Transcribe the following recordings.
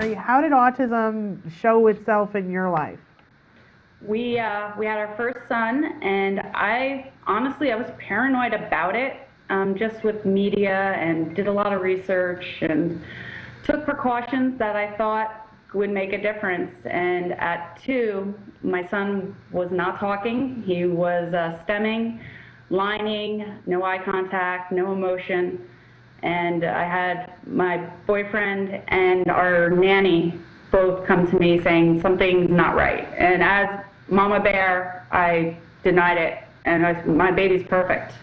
Jeri, how did autism show itself in your life? We had our first son, and I was paranoid about it, just with media, and did a lot of research and took precautions that I thought would make a difference. And at 2, my son was not talking. He was stemming, lining, no eye contact, no emotion. And I had my boyfriend and our nanny both come to me saying something's not right. And as Mama Bear, I denied it, and my baby's perfect.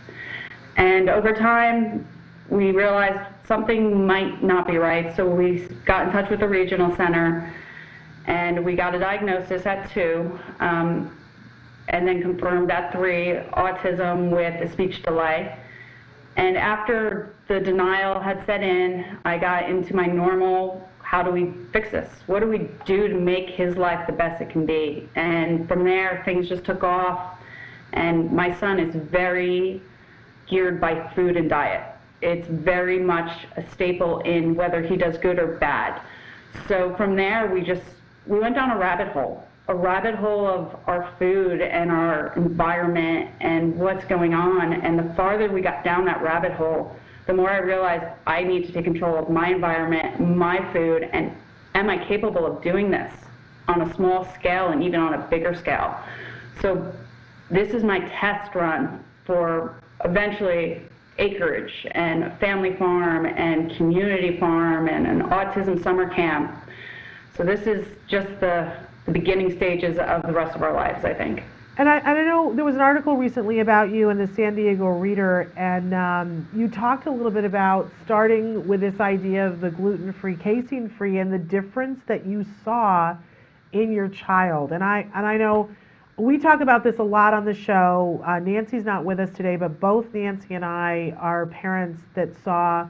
And over time, we realized something might not be right, so we got in touch with the regional center, and we got a diagnosis at 2, and then confirmed at 3, autism with a speech delay. And after the denial had set in, I got into my normal, how do we fix this? What do we do to make his life the best it can be? And from there, things just took off. And my son is very geared by food and diet. It's very much a staple in whether he does good or bad. So from there, we went down a rabbit hole of our food and our environment and what's going on. And the farther we got down that rabbit hole, the more I realized I need to take control of my environment, my food, and am I capable of doing this on a small scale and even on a bigger scale? So this is my test run for eventually acreage and a family farm and community farm and an autism summer camp. So this is just the beginning stages of the rest of our lives, I think. And I know there was an article recently about you in the San Diego Reader, and you talked a little bit about starting with this idea of the gluten-free, casein-free, and the difference that you saw in your child. And I know we talk about this a lot on the show. Nancy's not with us today, but both Nancy and I are parents that saw.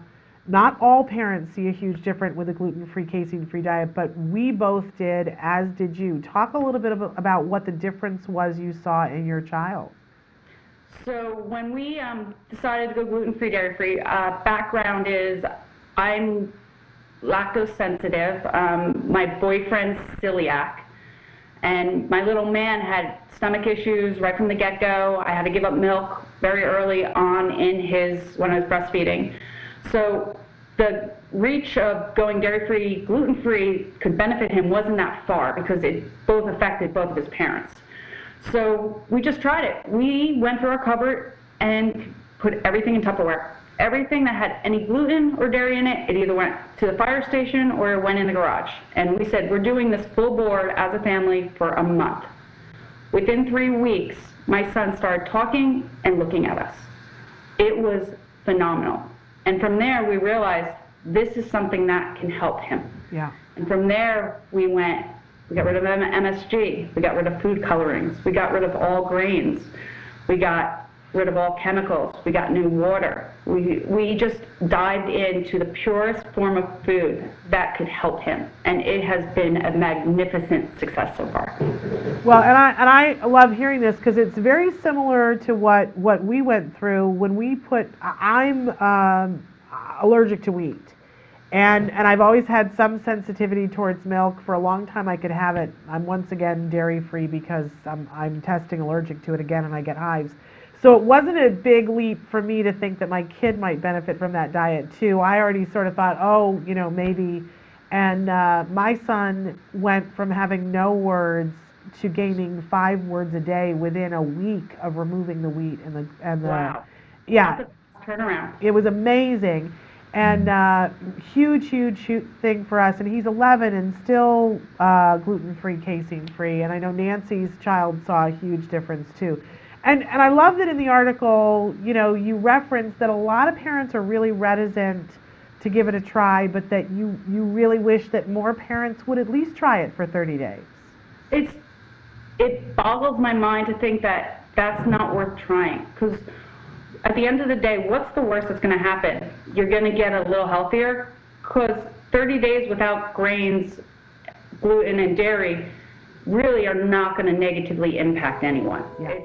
Not all parents see a huge difference with a gluten-free, casein-free diet, but we both did, as did you. Talk a little bit about what the difference was you saw in your child. So when we decided to go gluten-free, dairy-free, background is I'm lactose sensitive. My boyfriend's celiac, and my little man had stomach issues right from the get-go. I had to give up milk very early on when I was breastfeeding. So the reach of going dairy-free, gluten-free could benefit him wasn't that far because it both affected both of his parents. So we just tried it. We went through our cupboard and put everything in Tupperware. Everything that had any gluten or dairy in it, it either went to the fire station or it went in the garage. And we said, we're doing this full board as a family for a month. Within 3 weeks, my son started talking and looking at us. It was phenomenal. And from there, we realized this is something that can help him. Yeah. And from there, we got rid of MSG, we got rid of food colorings, we got rid of all grains, we got rid of all chemicals, we got new water. We just dived into the purest form of food that could help him. And it has been a magnificent success so far. Well, and I love hearing this because it's very similar to what we went through when I'm allergic to wheat. And I've always had some sensitivity towards milk. For a long time I could have it. I'm once again dairy-free because I'm testing allergic to it again and I get hives. So it wasn't a big leap for me to think that my kid might benefit from that diet too. I already sort of thought, maybe. And my son went from having no words to gaining 5 words a day within a week of removing the wheat and the Wow. Yeah. That's a turnaround. It was amazing. And huge thing for us. And he's 11 and still gluten-free, casein-free. And I know Nancy's child saw a huge difference too. And I love that in the article, you reference that a lot of parents are really reticent to give it a try, but that you really wish that more parents would at least try it for 30 days. It boggles my mind to think that that's not worth trying, because at the end of the day, what's the worst that's going to happen? You're going to get a little healthier, because 30 days without grains, gluten, and dairy really are not going to negatively impact anyone. Yeah.